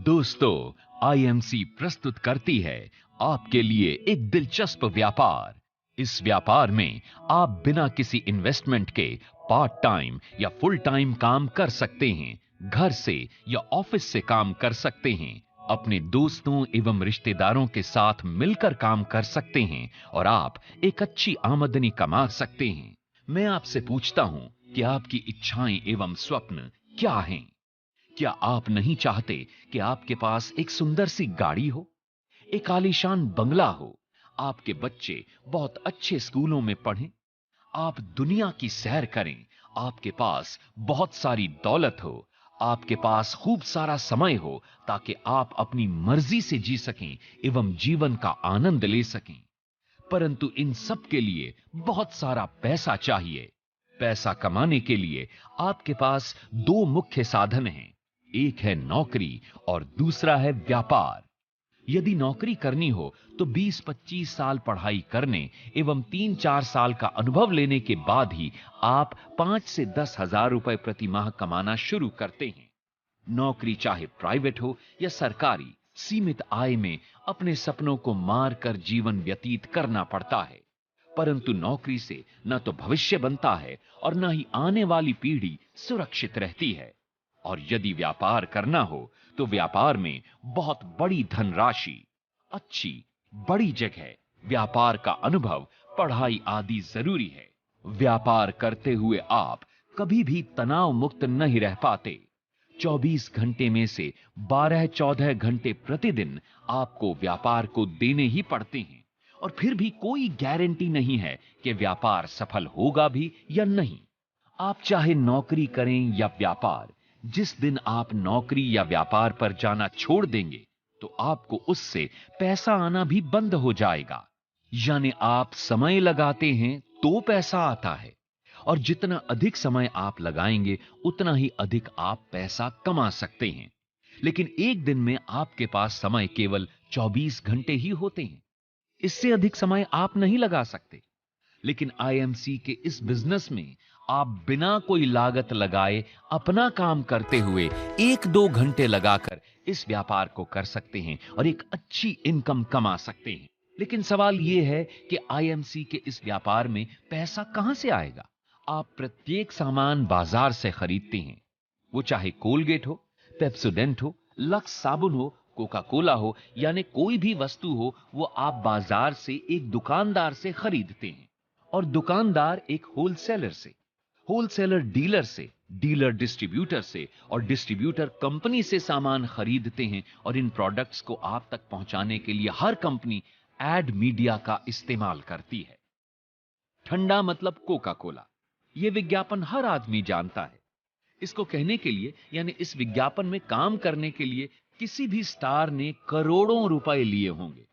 दोस्तों, आईएमसी प्रस्तुत करती है आपके लिए एक दिलचस्प व्यापार। इस व्यापार में आप बिना किसी इन्वेस्टमेंट के पार्ट टाइम या फुल टाइम काम कर सकते हैं, घर से या ऑफिस से काम कर सकते हैं, अपने दोस्तों एवं रिश्तेदारों के साथ मिलकर काम कर सकते हैं और आप एक अच्छी आमदनी कमा सकते हैं। मैं आपसे पूछता हूं कि आपकी इच्छाएं एवं स्वप्न क्या हैं? क्या आप नहीं चाहते कि आपके पास एक सुंदर सी गाड़ी हो, एक आलीशान बंगला हो, आपके बच्चे बहुत अच्छे स्कूलों में पढ़ें, आप दुनिया की सैर करें, आपके पास बहुत सारी दौलत हो, आपके पास खूब सारा समय हो ताकि आप अपनी मर्जी से जी सकें एवं जीवन का आनंद ले सकें। परंतु इन सब के लिए बहुत सारा पैसा चाहिए। पैसा कमाने के लिए आपके पास दो मुख्य साधन हैं। एक है नौकरी और दूसरा है व्यापार। यदि नौकरी करनी हो तो 20-25 साल पढ़ाई करने एवं 3-4 साल का अनुभव लेने के बाद ही आप 5 से 10 हजार रुपए प्रति माह कमाना शुरू करते हैं। नौकरी चाहे प्राइवेट हो या सरकारी, सीमित आय में अपने सपनों को मार कर जीवन व्यतीत करना पड़ता है। परंतु नौकरी से न तो भविष्य बनता है और न ही आने वाली पीढ़ी सुरक्षित रहती है। और यदि व्यापार करना हो तो व्यापार में बहुत बड़ी धनराशि, अच्छी बड़ी जगह, व्यापार का अनुभव, पढ़ाई आदि जरूरी है। व्यापार करते हुए आप कभी भी तनाव मुक्त नहीं रह पाते। 24 घंटे में से 12-14 घंटे प्रतिदिन आपको व्यापार को देने ही पड़ते हैं और फिर भी कोई गारंटी नहीं है कि व्यापार सफल होगा भी या नहीं। आप चाहे नौकरी करें या व्यापार, जिस दिन आप नौकरी या व्यापार पर जाना छोड़ देंगे तो आपको उससे पैसा आना भी बंद हो जाएगा। यानी आप समय लगाते हैं तो पैसा आता है और जितना अधिक समय आप लगाएंगे उतना ही अधिक आप पैसा कमा सकते हैं। लेकिन एक दिन में आपके पास समय केवल 24 घंटे ही होते हैं। इससे अधिक समय आप नहीं लगा सकते। लेकिन आईएमसी के इस बिजनेस में आप बिना कोई लागत लगाए अपना काम करते हुए 1-2 घंटे लगाकर इस व्यापार को कर सकते हैं और एक अच्छी इनकम कमा सकते हैं। लेकिन सवाल यह है कि आईएमसी के इस व्यापार में पैसा कहां से आएगा? आप प्रत्येक सामान बाजार से खरीदते हैं, वो चाहे कोलगेट हो, पेप्सोडेंट हो, लक्स साबुन हो, कोका कोला हो, यानी कोई भी वस्तु हो, वो आप बाजार से एक दुकानदार से खरीदते हैं और दुकानदार एक होलसेलर से, होलसेलर डीलर से, डीलर डिस्ट्रीब्यूटर से और डिस्ट्रीब्यूटर कंपनी से सामान खरीदते हैं और इन प्रोडक्ट्स को आप तक पहुंचाने के लिए हर कंपनी एड मीडिया का इस्तेमाल करती है। ठंडा मतलब कोका कोला, यह विज्ञापन हर आदमी जानता है। इसको कहने के लिए यानी इस विज्ञापन में काम करने के लिए किसी भी स्टार ने करोड़ों रुपए लिए होंगे,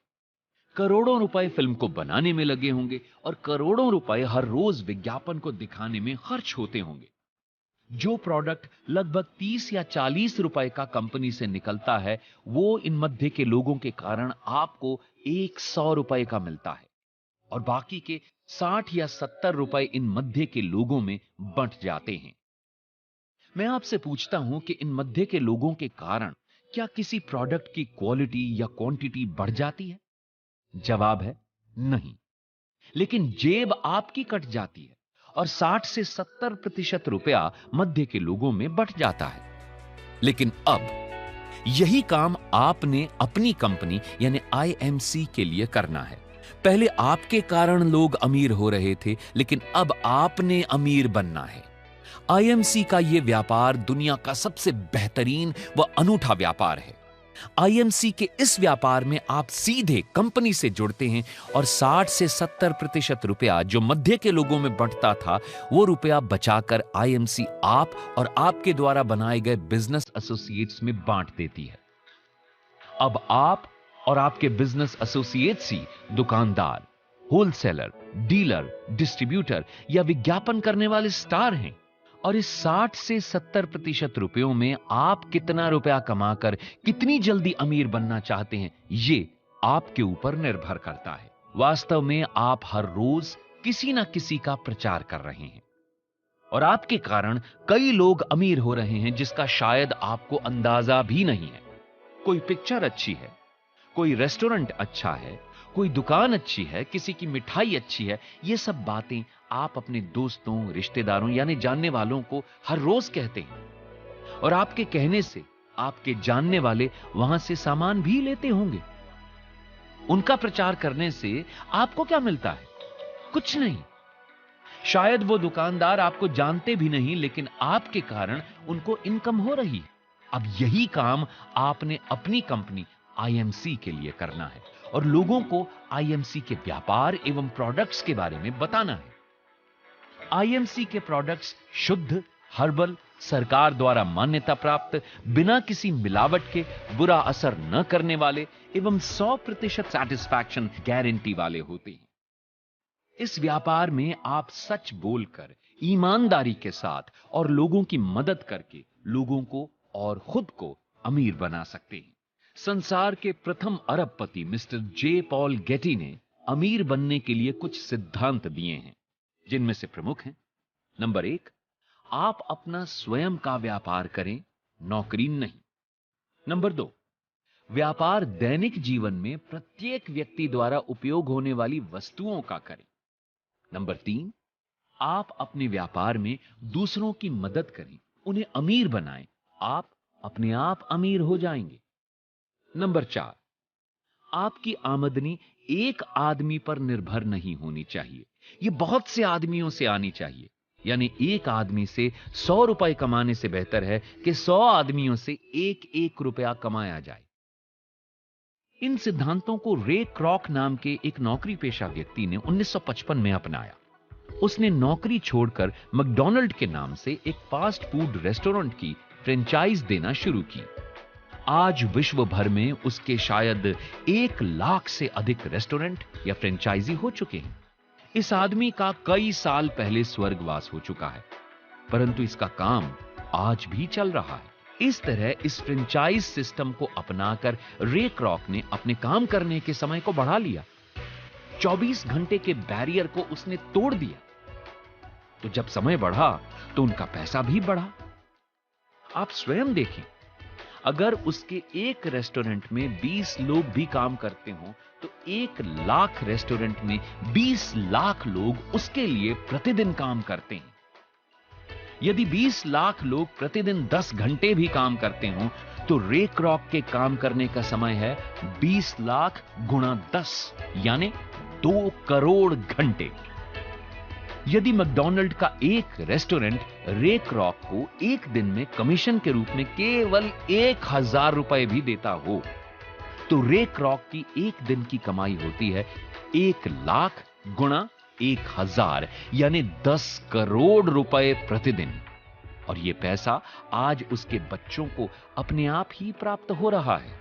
करोड़ों रुपए फिल्म को बनाने में लगे होंगे और करोड़ों रुपए हर रोज विज्ञापन को दिखाने में खर्च होते होंगे। जो प्रोडक्ट लगभग 30 या 40 रुपए का कंपनी से निकलता है, वो इन मध्य के लोगों के कारण आपको 100 रुपए का मिलता है और बाकी के 60 या 70 रुपए इन मध्य के लोगों में बंट जाते हैं। मैं आपसे पूछता हूं कि इन मध्य के लोगों के कारण क्या किसी प्रोडक्ट की क्वालिटी या क्वांटिटी बढ़ जाती है? जवाब है नहीं। लेकिन जेब आपकी कट जाती है और 60 से 70% रुपया मध्य के लोगों में बंट जाता है। लेकिन अब यही काम आपने अपनी कंपनी यानी आईएमसी के लिए करना है। पहले आपके कारण लोग अमीर हो रहे थे, लेकिन अब आपने अमीर बनना है। आईएमसी का यह व्यापार दुनिया का सबसे बेहतरीन व अनूठा व्यापार है। आईएमसी के इस व्यापार में आप सीधे कंपनी से जुड़ते हैं और 60 से 70% रुपया जो मध्य के लोगों में बंटता था, वो रुपया बचाकर आईएमसी आप और आपके द्वारा बनाए गए बिजनेस एसोसिएट्स में बांट देती है। अब आप और आपके बिजनेस एसोसिएट्स ही दुकानदार, होलसेलर, डीलर, डिस्ट्रीब्यूटर या विज्ञापन करने वाले स्टार हैं और इस 60 से 70% रुपयों में आप कितना रुपया कमाकर कितनी जल्दी अमीर बनना चाहते हैं, ये आपके ऊपर निर्भर करता है। वास्तव में आप हर रोज किसी ना किसी का प्रचार कर रहे हैं और आपके कारण कई लोग अमीर हो रहे हैं जिसका शायद आपको अंदाजा भी नहीं है। कोई पिक्चर अच्छी है, कोई रेस्टोरेंट अच्छा है, कोई दुकान अच्छी है, किसी की मिठाई अच्छी है, ये सब बातें आप अपने दोस्तों, रिश्तेदारों यानी जानने वालों को हर रोज कहते हैं। और आपके कहने से आपके जानने वाले वहां से सामान भी लेते होंगे। उनका प्रचार करने से आपको क्या मिलता है? कुछ नहीं। शायद वो दुकानदार आपको जानते भी नहीं, लेकिन आपके कारण उनको इनकम हो रही है। अब यही काम आपने अपनी कंपनी आईएमसी के लिए करना है और लोगों को आईएमसी के व्यापार एवं प्रोडक्ट्स के बारे में बताना है। आईएमसी के प्रोडक्ट्स शुद्ध, हर्बल, सरकार द्वारा मान्यता प्राप्त, बिना किसी मिलावट के, बुरा असर न करने वाले एवं 100% सैटिस्फैक्शन गारंटी वाले होते हैं। इस व्यापार में आप सच बोलकर, ईमानदारी के साथ और लोगों की मदद करके लोगों को और खुद को अमीर बना सकते हैं। संसार के प्रथम अरबपति मिस्टर जे पॉल गेटी ने अमीर बनने के लिए कुछ सिद्धांत दिए हैं, जिनमें से प्रमुख हैं। नंबर 1, आप अपना स्वयं का व्यापार करें, नौकरी नहीं। नंबर 2, व्यापार दैनिक जीवन में प्रत्येक व्यक्ति द्वारा उपयोग होने वाली वस्तुओं का करें। नंबर 3, आप अपने व्यापार में दूसरों की मदद करें, उन्हें अमीर बनाएं, आप अपने आप अमीर हो जाएंगे। नंबर 4, आपकी आमदनी एक आदमी पर निर्भर नहीं होनी चाहिए, यह बहुत से आदमियों से आनी चाहिए। यानी एक आदमी से 100 रुपए कमाने से बेहतर है कि 100 आदमियों से एक एक रुपया कमाया जाए। इन सिद्धांतों को रे क्रॉक नाम के एक नौकरी पेशा व्यक्ति ने 1955 में अपनाया। उसने नौकरी छोड़कर मैकडॉनल्ड के नाम से एक फास्ट फूड रेस्टोरेंट की फ्रेंचाइज देना शुरू की। आज विश्व भर में उसके शायद 1 लाख से अधिक रेस्टोरेंट या फ्रेंचाइजी हो चुके हैं। इस आदमी का कई साल पहले स्वर्गवास हो चुका है, परंतु इसका काम आज भी चल रहा है। इस तरह इस फ्रेंचाइज सिस्टम को अपनाकर रे क्रॉक ने अपने काम करने के समय को बढ़ा लिया। 24 घंटे के बैरियर को उसने तोड़ दिया। तो जब समय बढ़ा तो उनका पैसा भी बढ़ा। आप स्वयं देखें, अगर उसके एक रेस्टोरेंट में 20 लोग भी काम करते हो तो 1 लाख रेस्टोरेंट में 20 लाख लोग उसके लिए प्रतिदिन काम करते हैं। यदि 20 लाख लोग प्रतिदिन 10 घंटे भी काम करते हो तो रे क्रॉक के काम करने का समय है 20 लाख गुणा 10 यानी 2 करोड़ घंटे। यदि मैकडॉनल्ड का एक रेस्टोरेंट रे क्रॉक को एक दिन में कमीशन के रूप में केवल 1000 रुपए भी देता हो तो रे क्रॉक की एक दिन की कमाई होती है 1 लाख गुणा 1000 यानी 10 करोड़ रुपए प्रतिदिन। और यह पैसा आज उसके बच्चों को अपने आप ही प्राप्त हो रहा है।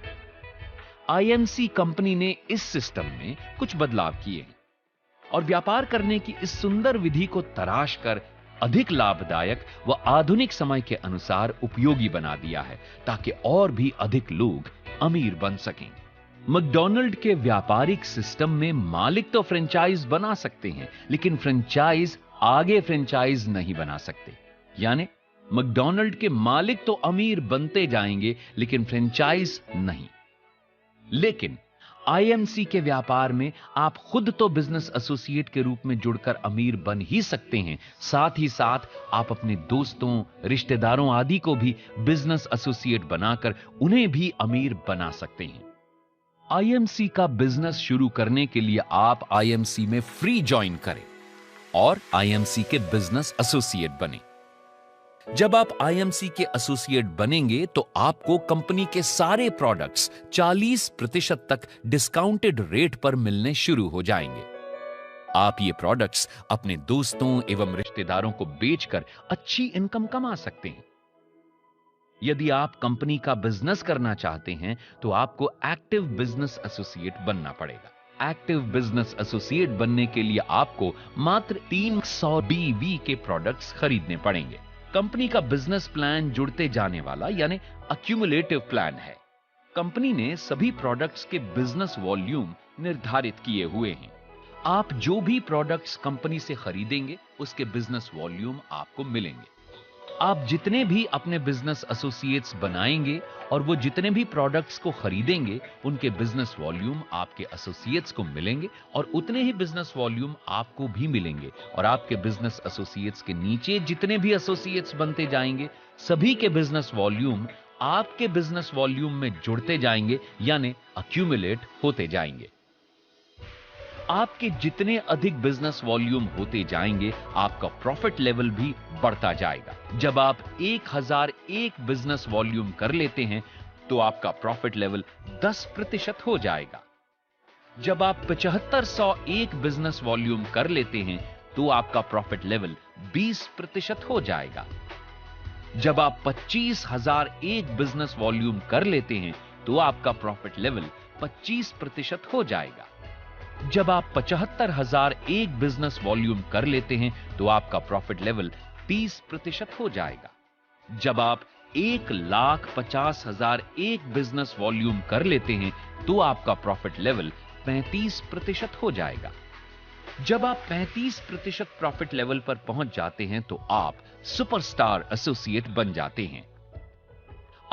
आईएमसी कंपनी ने इस सिस्टम में कुछ बदलाव किए हैं और व्यापार करने की इस सुंदर विधि को तराश कर अधिक लाभदायक व आधुनिक समय के अनुसार उपयोगी बना दिया है ताकि और भी अधिक लोग अमीर बन सकें। मैकडॉनल्ड के व्यापारिक सिस्टम में मालिक तो फ्रेंचाइज बना सकते हैं, लेकिन फ्रेंचाइज आगे फ्रेंचाइज नहीं बना सकते। यानी मैकडॉनल्ड के मालिक तो अमीर बनते जाएंगे लेकिन फ्रेंचाइज नहीं। लेकिन आईएमसी के व्यापार में आप खुद तो बिजनेस एसोसिएट के रूप में जुड़कर अमीर बन ही सकते हैं, साथ ही साथ आप अपने दोस्तों, रिश्तेदारों आदि को भी बिजनेस एसोसिएट बनाकर उन्हें भी अमीर बना सकते हैं। आईएमसी का बिजनेस शुरू करने के लिए आप आईएमसी में फ्री ज्वाइन करें और आईएमसी के बिजनेस एसोसिएट बने। जब आप आईएमसी के एसोसिएट बनेंगे तो आपको कंपनी के सारे प्रोडक्ट्स 40% तक डिस्काउंटेड रेट पर मिलने शुरू हो जाएंगे। आप ये प्रोडक्ट्स अपने दोस्तों एवं रिश्तेदारों को बेचकर अच्छी इनकम कमा सकते हैं। यदि आप कंपनी का बिजनेस करना चाहते हैं तो आपको एक्टिव बिजनेस एसोसिएट बनना पड़ेगा। एक्टिव बिजनेस एसोसिएट बनने के लिए आपको मात्र 300 बीवी के प्रोडक्ट्स खरीदने पड़ेंगे। कंपनी का बिजनेस प्लान जुड़ते जाने वाला यानी अक्यूमुलेटिव प्लान है। कंपनी ने सभी प्रोडक्ट्स के बिजनेस वॉल्यूम निर्धारित किए हुए हैं। आप जो भी प्रोडक्ट्स कंपनी से खरीदेंगे उसके बिजनेस वॉल्यूम आपको मिलेंगे। आप जितने भी अपने बिजनेस एसोसिएट्स बनाएंगे और वो जितने भी प्रोडक्ट्स को खरीदेंगे, उनके बिजनेस वॉल्यूम आपके एसोसिएट्स को मिलेंगे और उतने ही बिजनेस वॉल्यूम आपको भी मिलेंगे। और आपके बिजनेस एसोसिएट्स के नीचे जितने भी एसोसिएट्स बनते जाएंगे, सभी के बिजनेस वॉल्यूम आपके बिजनेस वॉल्यूम में जुड़ते जाएंगे, यानी अक्यूमुलेट होते जाएंगे। आपके जितने अधिक बिजनेस वॉल्यूम होते जाएंगे, आपका प्रॉफिट लेवल भी बढ़ता जाएगा। जब आप 1001 बिजनेस वॉल्यूम कर लेते हैं तो आपका प्रॉफिट लेवल 10% हो जाएगा। जब आप 7501 बिजनेस वॉल्यूम कर लेते हैं तो आपका प्रॉफिट लेवल 20% हो जाएगा। जब आप 25001 बिजनेस वॉल्यूम कर लेते हैं तो आपका प्रॉफिट लेवल 25% हो जाएगा। जब आप 75001 बिजनेस वॉल्यूम कर लेते हैं तो आपका प्रॉफिट लेवल 30% हो जाएगा। जब आप 1,50,001 बिजनेस वॉल्यूम कर लेते हैं तो आपका प्रॉफिट लेवल 35% हो जाएगा। जब आप 35% प्रॉफिट लेवल पर पहुंच जाते हैं तो आप सुपरस्टार एसोसिएट बन जाते हैं।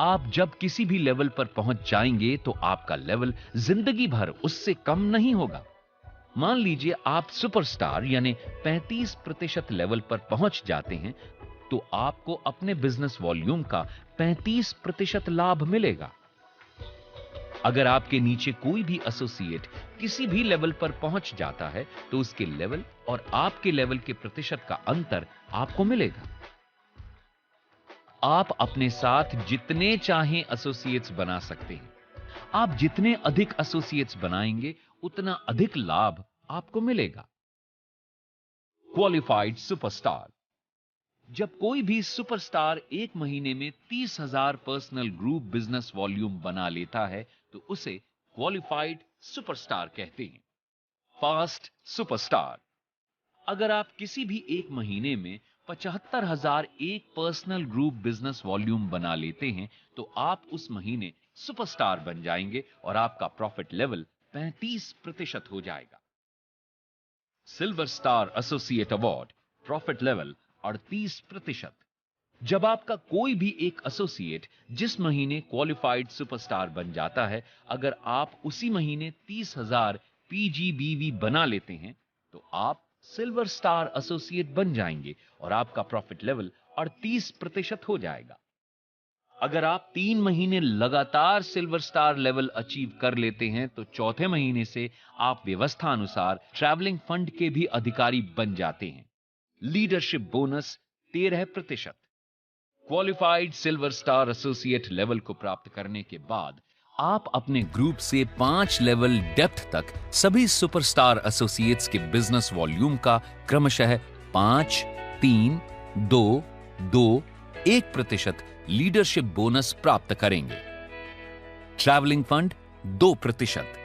आप जब किसी भी लेवल पर पहुंच जाएंगे तो आपका लेवल जिंदगी भर उससे कम नहीं होगा। मान लीजिए आप सुपरस्टार यानी 35% लेवल पर पहुंच जाते हैं तो आपको अपने बिजनेस वॉल्यूम का 35% लाभ मिलेगा। अगर आपके नीचे कोई भी एसोसिएट किसी भी लेवल पर पहुंच जाता है तो उसके लेवल और आपके लेवल के प्रतिशत का अंतर आपको मिलेगा। आप अपने साथ जितने चाहें एसोसिएट्स बना सकते हैं। आप जितने अधिक एसोसिएट्स बनाएंगे उतना अधिक लाभ आपको मिलेगा। Qualified superstar. जब कोई भी सुपरस्टार एक महीने में 30,000 पर्सनल ग्रुप बिजनेस वॉल्यूम बना लेता है तो उसे क्वालिफाइड सुपरस्टार कहते हैं। Fast superstar. अगर आप किसी भी एक महीने में 75,001 पर्सनल ग्रुप बिजनेस वॉल्यूम बना लेते हैं तो आप उस महीने सुपरस्टार बन जाएंगे और आपका प्रॉफिट लेवल 35% हो जाएगा। Silver star associate award, profit level 38%। जब आपका कोई भी एक एसोसिएट जिस महीने क्वालिफाइड सुपरस्टार बन जाता है, अगर आप उसी महीने 30,000 पीजीबीवी बना लेते हैं तो आप सिल्वर स्टार एसोसिएट बन जाएंगे और आपका प्रॉफिट लेवल 38% हो जाएगा। अगर आप 3 महीने लगातार सिल्वर स्टार लेवल अचीव कर लेते हैं तो चौथे महीने से आप व्यवस्था अनुसार ट्रैवलिंग फंड के भी अधिकारी बन जाते हैं। Leadership bonus 13%। Qualified silver star associate level को प्राप्त करने के बाद आप अपने ग्रुप से 5 लेवल डेप्थ तक सभी सुपरस्टार एसोसिएट्स के बिजनेस वॉल्यूम का क्रमशः 5, 3, 2, 2, 1% लीडरशिप बोनस प्राप्त करेंगे। Travelling fund 2%।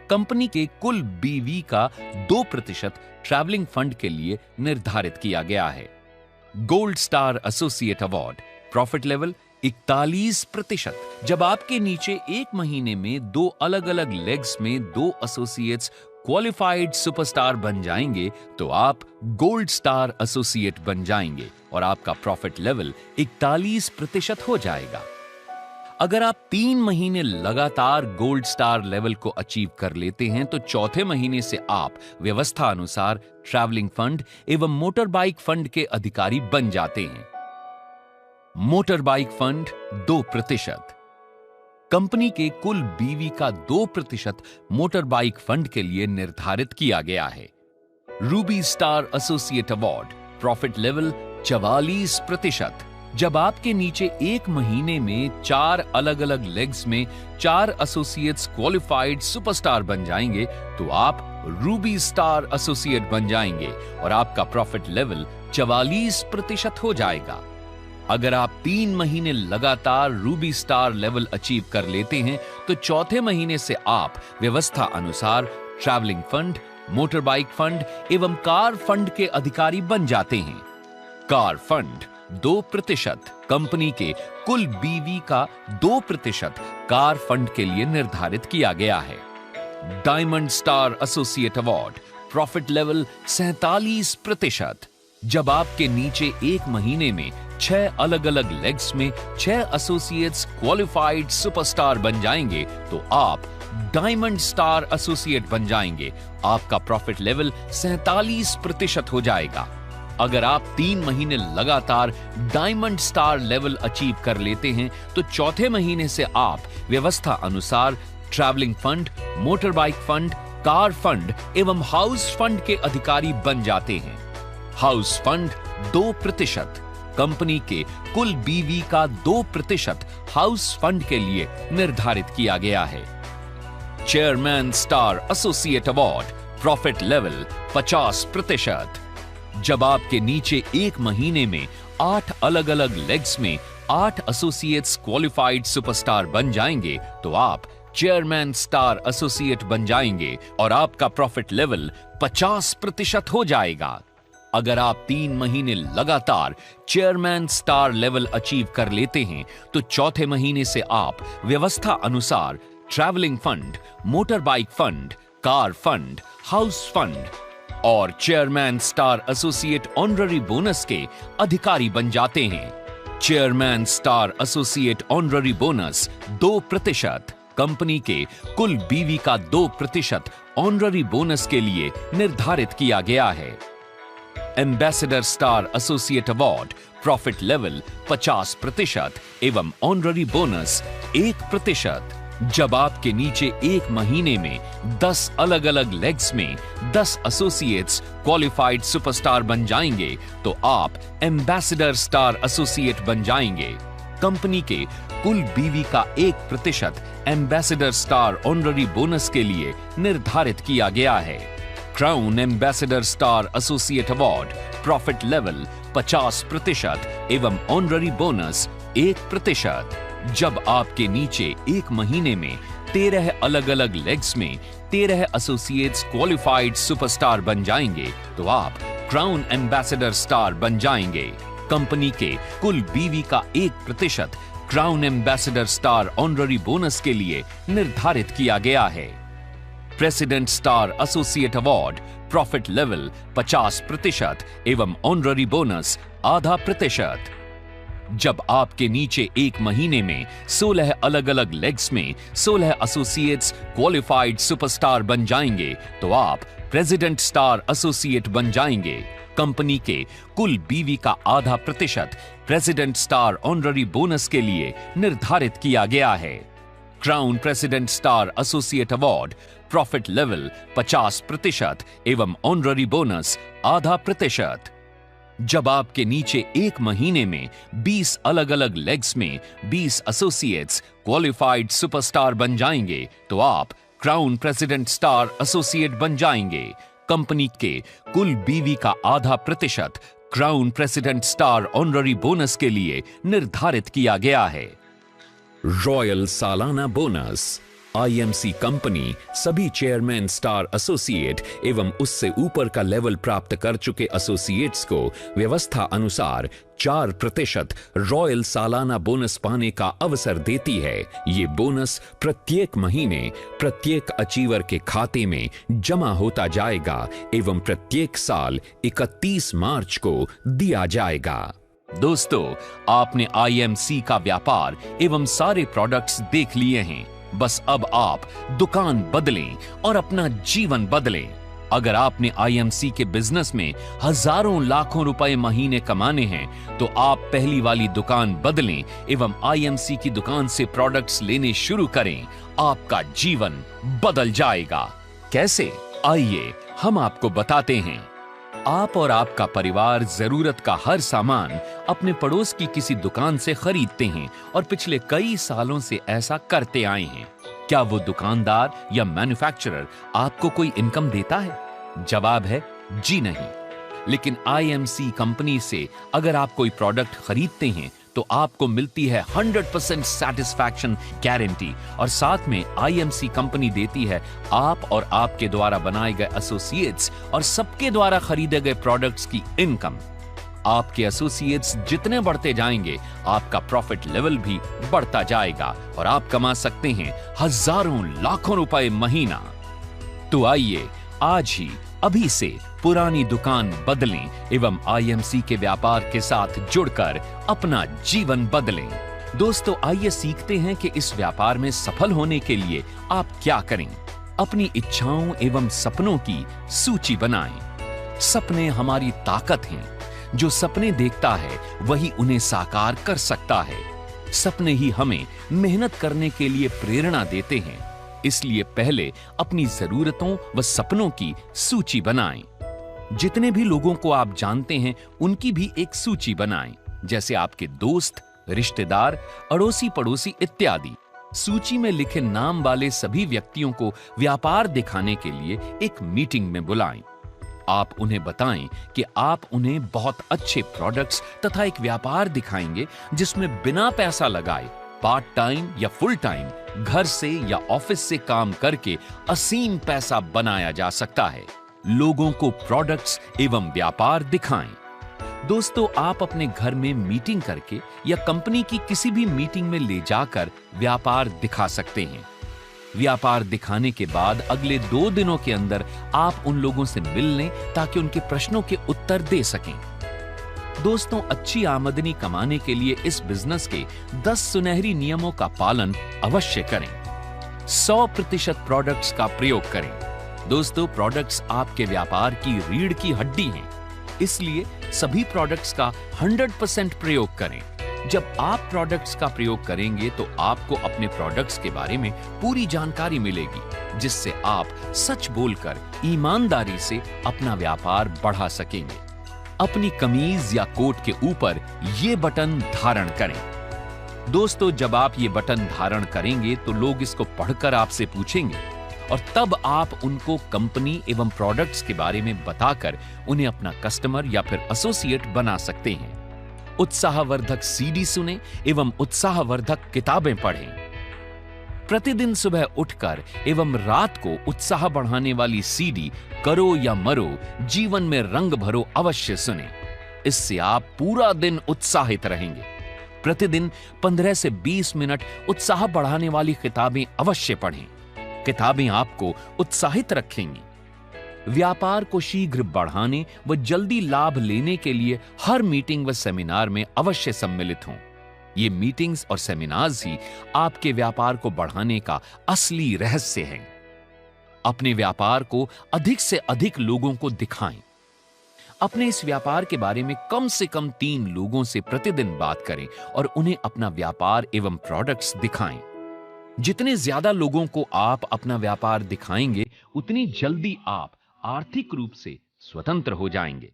कंपनी के कुल बीवी का 2% ट्रैवलिंग फंड के लिए निर्धारित किया गया है। Gold star associate award, profit level 41%। जब आपके नीचे एक महीने में 2 अलग अलग लेग्स में 2 एसोसिएट्स क्वालिफाइड सुपरस्टार बन जाएंगे तो आप गोल्ड स्टार एसोसिएट बन जाएंगे और आपका प्रॉफिट लेवल 41% हो जाएगा। अगर आप 3 महीने लगातार गोल्ड स्टार लेवल को अचीव कर लेते हैं तो चौथे महीने से आप व्यवस्था अनुसार ट्रैवलिंग फंड एवं मोटर बाइक फंड के अधिकारी बन जाते हैं। Motor bike fund 2%। कंपनी के कुल बीवी का 2% मोटर बाइक फंड के लिए निर्धारित किया गया है। Ruby star associate award, profit level 44%। जब आपके नीचे एक महीने में 4 अलग अलग लेग्स में 4 एसोसिएट्स क्वालिफाइड सुपरस्टार बन जाएंगे तो आप रूबी स्टार एसोसिएट बन जाएंगे और आपका प्रॉफिट लेवल 44% हो जाएगा। अगर आप 3 महीने लगातार रूबी स्टार लेवल अचीव कर लेते हैं तो चौथे महीने से आप व्यवस्था अनुसार travelling fund, motor bike fund एवं कार फंड के अधिकारी बन जाते हैं। Car fund 2%। कंपनी के कुल बीवी का 2% कार फंड के लिए निर्धारित किया गया है। Diamond star associate award, profit level 47%। जब आपके नीचे एक महीने में 6 अलग अलग लेग्स में 6 एसोसिएट्स क्वालिफाइड सुपरस्टार बन जाएंगे तो आप डायमंड स्टार एसोसिएट बन जाएंगे। आपका प्रॉफिट लेवल 47% हो जाएगा। अगर आप 3 महीने लगातार डायमंड स्टार लेवल अचीव कर लेते हैं तो चौथे महीने से आप व्यवस्था अनुसार travelling fund, motor bike fund, car fund एवं हाउस फंड के अधिकारी बन जाते हैं। हाउस फंड 2%, कंपनी के कुल बीवी का 2% हाउस फंड के लिए निर्धारित किया गया है। Chairman star associate award, profit level 50%। जब आपके नीचे एक महीने में 8 अलग अलग लेग्स में 8 एसोसिएट्स क्वालिफाइड सुपरस्टार बन जाएंगे तो आप चेयरमैन स्टार एसोसिएट बन जाएंगे और आपका प्रॉफिट लेवल 50% हो जाएगा। अगर आप 3 महीने लगातार चेयरमैन स्टार लेवल अचीव कर लेते हैं तो चौथे महीने से आप व्यवस्था अनुसार travelling fund, motor bike fund, car fund, house fund और chairman star associate honorary bonus के अधिकारी बन जाते हैं। Chairman star associate honorary bonus 2%, company के कुल बीवी का 2% ऑनररी बोनस के लिए निर्धारित किया गया है। Ambassador star associate award, profit level 50% एवं ऑनररी बोनस 1%। जब आपके नीचे एक महीने में 10 अलग अलग लेग्स में 10 एसोसिएट्स क्वालिफाइड सुपरस्टार बन जाएंगे तो आप एम्बेसडर स्टार एसोसिएट बन जाएंगे। कंपनी के कुल बीवी का 1% एम्बेसडर स्टार ऑनररी बोनस के लिए निर्धारित किया गया है। Crown ambassador star associate award, profit level 50% एवं ऑनररी बोनस 1%। जब आपके नीचे एक महीने में 13 अलग अलग लेग्स में 13 एसोसिएट्स क्वालिफाइड सुपरस्टार बन जाएंगे तो आप क्राउन एम्बेसडर स्टार बन जाएंगे। कंपनी के कुल बीवी का 1% crown ambassador star honorary bonus के लिए निर्धारित किया गया है। President star associate award, profit level 50% एवं ऑनररी बोनस ½ जब आपके नीचे एक महीने में 16 अलग अलग लेग्स में 16 एसोसिएट्स क्वालिफाइड सुपरस्टार बन जाएंगे तो आप प्रेसिडेंट स्टार एसोसिएट बन जाएंगे। कंपनी के कुल बीवी का ½ प्रेसिडेंट स्टार ऑनररी बोनस के लिए निर्धारित किया गया है। Crown president star associate award, profit level 50% एवं ऑनररी बोनस ½ जब आपके नीचे एक महीने में 20 अलग अलग लेग्स में 20 एसोसिएट्स क्वालिफाइड सुपरस्टार बन जाएंगे तो आप क्राउन प्रेसिडेंट स्टार एसोसिएट बन जाएंगे। कंपनी के कुल बीवी का ½ crown president star honorary bonus के लिए निर्धारित किया गया है। रॉयल सालाना बोनस, आईएमसी कंपनी सभी चेयरमैन स्टार एसोसिएट एवं उससे ऊपर का लेवल प्राप्त कर चुके एसोसिएट्स को व्यवस्था अनुसार 4% रॉयल सालाना बोनस पाने का अवसर देती है। ये बोनस प्रत्येक महीने प्रत्येक अचीवर के खाते में जमा होता जाएगा एवं प्रत्येक साल 31 मार्च को दिया जाएगा। दोस्तों, आपने आईएमसी का व्यापार एवं सारे प्रोडक्ट्स देख लिए हैं। बस अब आप दुकान बदलें और अपना जीवन बदलें। अगर आपने आईएमसी के बिजनेस में हजारों लाखों रुपए महीने कमाने हैं तो आप पहली वाली दुकान बदलें एवं आईएमसी की दुकान से प्रोडक्ट्स लेने शुरू करें। आपका जीवन बदल जाएगा। कैसे? आइए हम आपको बताते हैं। आप और आपका परिवार जरूरत का हर सामान अपने पड़ोस की किसी दुकान से खरीदते हैं और पिछले कई सालों से ऐसा करते आए हैं। क्या वो दुकानदार या मैन्युफैक्चरर आपको कोई इनकम देता है? जवाब है जी नहीं। लेकिन आईएमसी कंपनी से अगर आप कोई प्रोडक्ट खरीदते हैं तो आपको मिलती है 100% सैटिस्फैक्शन गारंटी और साथ में आईएमसी कंपनी देती है आप और आपके द्वारा बनाए गए एसोसिएट्स और सबके द्वारा खरीदे गए प्रोडक्ट्स की इनकम। आपके एसोसिएट्स जितने बढ़ते जाएंगे आपका प्रॉफिट लेवल भी बढ़ता जाएगा और आप कमा सकते हैं हजारों लाखों रुपए महीना। तो आइए आज ही अभी से पुरानी दुकान बदलें एवं आईएमसी के व्यापार के साथ जुड़कर अपना जीवन बदलें। दोस्तों, आइए सीखते हैं कि इस व्यापार में सफल होने के लिए आप क्या करें। अपनी इच्छाओं एवं सपनों की सूची बनाएं। सपने हमारी ताकत हैं। जो सपने देखता है वही उन्हें साकार कर सकता है। सपने ही हमें मेहनत करने के लिए प्रेरणा देते हैं। इसलिए पहले अपनी जरूरतों व सपनों की सूची बनाएं। जितने भी लोगों को आप जानते हैं उनकी भी एक सूची बनाएं, जैसे आपके दोस्त, रिश्तेदार, अड़ोसी पड़ोसी इत्यादि। सूची में लिखे नाम वाले सभी व्यक्तियों को व्यापार दिखाने के लिए एक मीटिंग में बुलाएं। आप उन्हें बताएं कि आप उन्हें बहुत अच्छे प्रोडक्ट्स तथा एक व्यापार दिखाएंगे जिसमें बिना पैसा लगाए पार्ट टाइम या फुल टाइम घर से या ऑफिस से काम करके असीम पैसा बनाया जा सकता है। लोगों को प्रोडक्ट्स एवं व्यापार दिखाएं। दोस्तों, आप अपने घर में मीटिंग करके या कंपनी की किसी भी मीटिंग में ले जाकर व्यापार दिखा सकते हैं। व्यापार दिखाने के बाद अगले 2 दिनों के अंदर आप उन लोगों से मिल लें ताकि उनके प्रश्नों के उत्तर दे सकें। दोस्तों, अच्छी आमदनी कमाने के लिए इस बिजनेस के 10 सुनहरी नियमों का पालन अवश्य करें। 100% प्रोडक्ट्स का प्रयोग करें। दोस्तों, प्रोडक्ट्स आपके व्यापार की रीढ़ की हड्डी हैं, इसलिए सभी प्रोडक्ट्स का 100% प्रयोग करें। जब आप प्रोडक्ट्स का प्रयोग करेंगे तो आपको अपने प्रोडक्ट्स के बारे में पूरी जानकारी मिलेगी, जिससे आप सच बोलकर ईमानदारी से अपना व्यापार बढ़ा सकेंगे। अपनी कमीज या कोट के ऊपर ये बटन धारण करें। दोस्तों, जब आप ये बटन धारण करेंगे तो लोग इसको पढ़कर आपसे पूछेंगे और तब आप उनको कंपनी एवं प्रोडक्ट्स के बारे में बताकर उन्हें अपना कस्टमर या फिर एसोसिएट बना सकते हैं। उत्साहवर्धक सीडी सुने एवं उत्साहवर्धक किताबें पढ़ें। प्रतिदिन सुबह उठकर एवं रात को उत्साह बढ़ाने वाली सीडी करो या मरो, जीवन में रंग भरो अवश्य सुने। इससे आप पूरा दिन उत्साहित रहेंगे। प्रतिदिन 15 से 20 मिनट उत्साह बढ़ाने वाली किताबें अवश्य पढ़ें। किताबें आपको उत्साहित रखेंगी। व्यापार को शीघ्र बढ़ाने व जल्दी लाभ लेने के लिए हर मीटिंग व सेमिनार में अवश्य सम्मिलित हों। ये मीटिंग्स और सेमिनार्स ही आपके व्यापार को बढ़ाने का असली रहस्य है। अपने व्यापार को अधिक से अधिक लोगों को दिखाएं। अपने इस व्यापार के बारे में कम से कम 3 लोगों से प्रतिदिन बात करें और उन्हें अपना व्यापार एवं प्रोडक्ट्स दिखाएं। जितने ज्यादा लोगों को आप अपना व्यापार दिखाएंगे, उतनी जल्दी आप आर्थिक रूप से स्वतंत्र हो जाएंगे।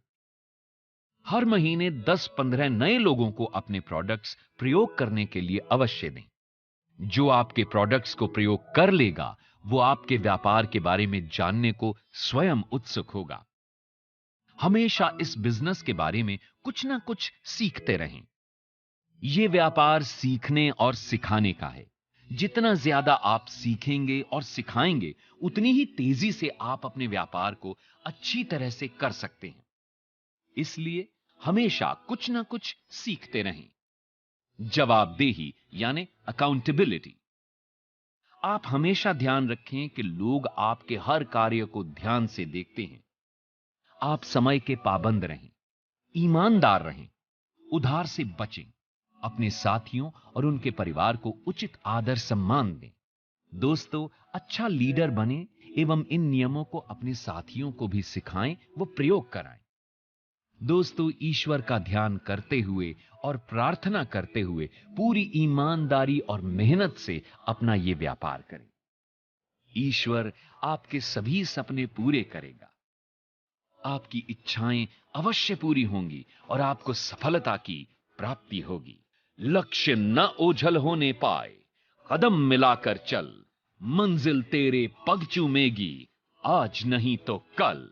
हर महीने 10-15 नए लोगों को अपने प्रोडक्ट्स प्रयोग करने के लिए अवश्य दें। जो आपके प्रोडक्ट्स को प्रयोग कर लेगा, वो आपके व्यापार के बारे में जानने को स्वयं उत्सुक होगा। हमेशा इस बिजनेस के बारे में कुछ ना कुछ सीखते रहें। यह व्यापार सीखने और सिखाने का है। जितना ज्यादा आप सीखेंगे और सिखाएंगे, उतनी ही तेजी से आप अपने व्यापार को अच्छी तरह से कर सकते हैं। इसलिए हमेशा कुछ ना कुछ सीखते रहें। जवाबदेही यानी अकाउंटेबिलिटी। आप हमेशा ध्यान रखें कि लोग आपके हर कार्य को ध्यान से देखते हैं। आप समय के पाबंद रहें, ईमानदार रहें, उधार से बचें। अपने साथियों और उनके परिवार को उचित आदर सम्मान दें। दोस्तों, अच्छा लीडर बने एवं इन नियमों को अपने साथियों को भी सिखाएं व प्रयोग कराएं। दोस्तों, ईश्वर का ध्यान करते हुए और प्रार्थना करते हुए पूरी ईमानदारी और मेहनत से अपना ये व्यापार करें। ईश्वर आपके सभी सपने पूरे करेगा। आपकी इच्छाएं अवश्य पूरी होंगी और आपको सफलता की प्राप्ति होगी। लक्ष्य न ओझल होने पाए, कदम मिलाकर चल, मंजिल तेरे पग चूमेगी, आज नहीं तो कल।